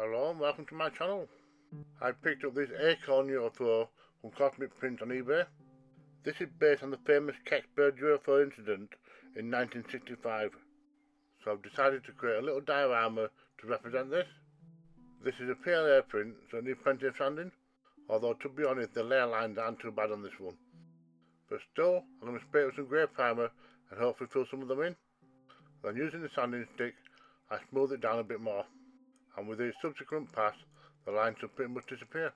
Hello and welcome to my channel. I picked up this acorn UFO from Cosmic Print on eBay. This is based on the famous Kecksburg UFO incident in 1965. So I've decided to create a little diorama to represent this. This is a PLA print, so it needs plenty of sanding, although to be honest the layer lines aren't too bad on this one. But still, I'm going to spray it with some grey primer and hopefully fill some of them in. Then using the sanding stick, I smooth it down a bit more. And with each subsequent pass, the lines should pretty much disappear.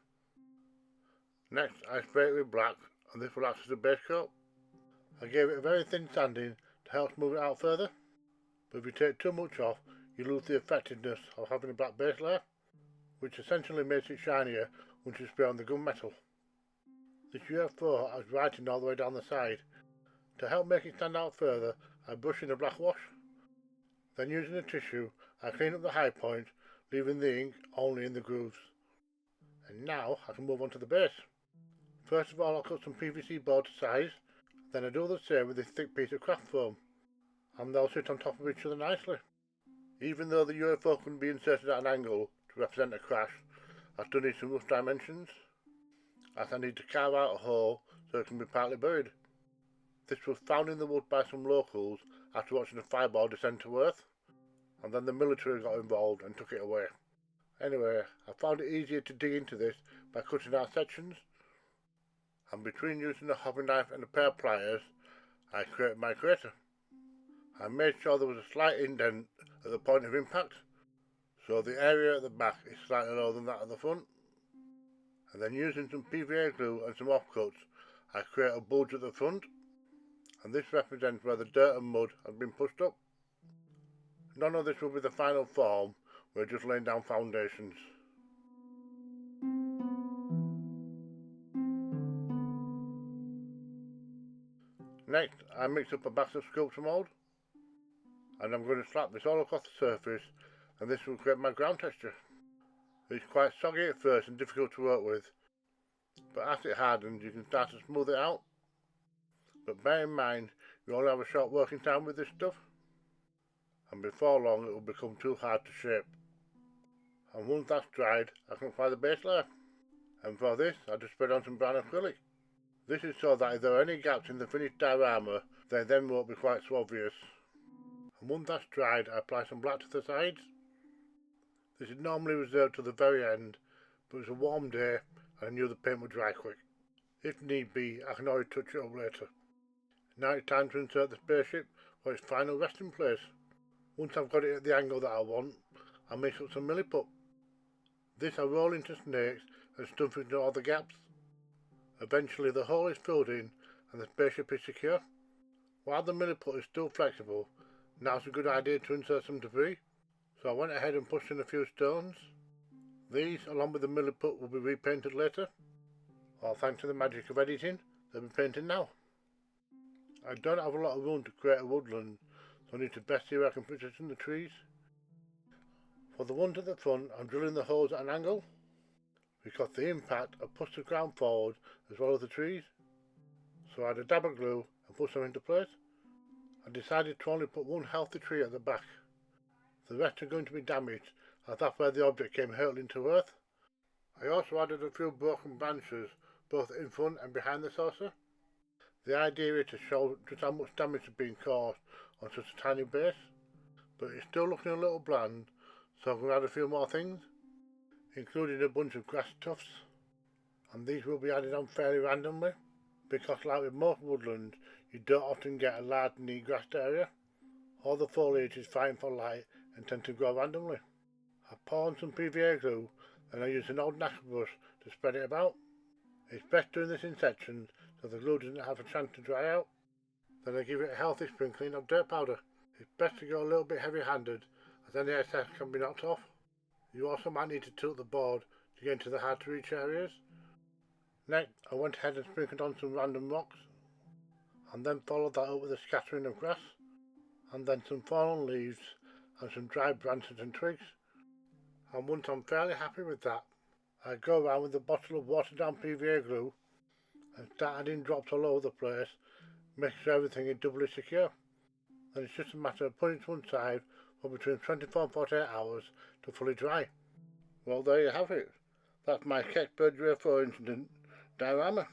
Next, I spray it with black, and this will act as a base coat. I gave it a very thin sanding to help smooth it out further, but if you take too much off, you lose the effectiveness of having a black base layer, which essentially makes it shinier once you spray on the gunmetal. This UFO has writing all the way down the side. To help make it stand out further, I brush in a black wash. Then using a tissue, I clean up the high point, leaving the ink only in the grooves. And now I can move on to the base. First of all, I'll cut some PVC board to size, then I do the same with this thick piece of craft foam, and they'll sit on top of each other nicely. Even though the UFO can be inserted at an angle to represent a crash, I still need some rough dimensions, as I need to carve out a hole so it can be partly buried. This was found in the wood by some locals after watching a fireball descend to earth, and then the military got involved and took it away. Anyway, I found it easier to dig into this by cutting out sections, and between using a hobby knife and a pair of pliers, I created my crater. I made sure there was a slight indent at the point of impact, so the area at the back is slightly lower than that at the front. And then using some PVA glue and some offcuts, I create a bulge at the front, and this represents where the dirt and mud has been pushed up. None of this will be the final form, we're just laying down foundations. Next, I mix up a batch of sculpture mould, and I'm going to slap this all across the surface, and this will create my ground texture. It's quite soggy at first and difficult to work with, but as it hardens you can start to smooth it out. But bear in mind, you only have a short working time with this stuff, and before long it will become too hard to shape. And once that's dried, I can apply the base layer. And for this, I just spread on some brown acrylic. This is so that if there are any gaps in the finished diorama, they then won't be quite so obvious. And once that's dried, I apply some black to the sides. This is normally reserved to the very end, but it's a warm day and I knew the paint would dry quick. If need be, I can always touch it up later. Now it's time to insert the spaceship for its final resting place. Once I've got it at the angle that I want, I mix up some milliput. This I roll into snakes and stuff into all the gaps. Eventually the hole is filled in and the spaceship is secure. While the milliput is still flexible, now's a good idea to insert some debris, so I went ahead and pushed in a few stones. These, along with the milliput, will be repainted later, or thanks to the magic of editing, they'll be painted now. I don't have a lot of room to create a woodland, so I need to best see where I can position the trees. For the ones at the front, I'm drilling the holes at an angle, because the impact has pushed the ground forward as well as the trees. So I had a dab of glue and put some into place. I decided to only put one healthy tree at the back. The rest are going to be damaged, as that's where the object came hurtling to earth. I also added a few broken branches, both in front and behind the saucer. The idea is to show just how much damage has been caused on such a tiny base, but it's still looking a little bland, so I'm going to add a few more things, including a bunch of grass tufts, and these will be added on fairly randomly, because like with most woodlands, you don't often get a large neat grassed area. All the foliage is fighting for light and tend to grow randomly. I pour on some PVA glue, and I use an old knacker brush to spread it about. It's best doing this in sections so the glue doesn't have a chance to dry out. Then I give it a healthy sprinkling of dirt powder. It's best to go a little bit heavy-handed, as any excess can be knocked off. You also might need to tilt the board to get into the hard to reach areas. Next, I went ahead and sprinkled on some random rocks, and then followed that up with a scattering of grass, and then some fallen leaves and some dried branches and twigs. And once I'm fairly happy with that, I go around with a bottle of watered down PVA glue and start adding drops all over the place, making sure everything is doubly secure. Then it's just a matter of putting it to one side for between 24 and 48 hours to fully dry. Well, there you have it. That's my Kecksburg UFO incident diorama.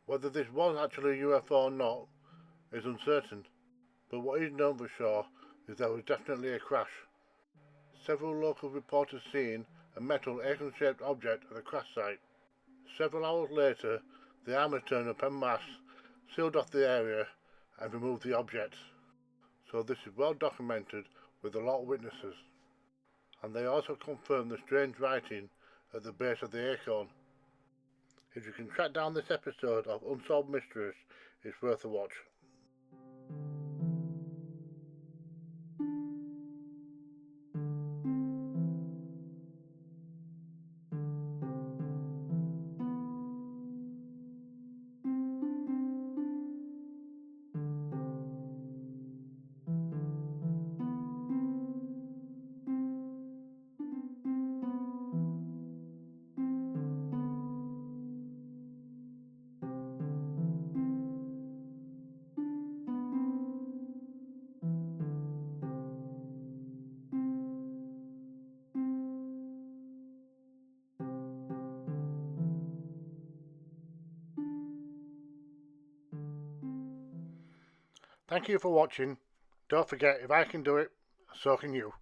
Whether this was actually a UFO or not is uncertain, but what is known for sure is there was definitely a crash. Several local reporters seen a metal acorn-shaped object at the crash site. Several hours later, the army turned up en masse, sealed off the area and removed the object. So this is well documented with a lot of witnesses. And they also confirmed the strange writing at the base of the acorn. If you can track down this episode of Unsolved Mysteries, it's worth a watch. Thank you for watching. Don't forget, if I can do it, so can you.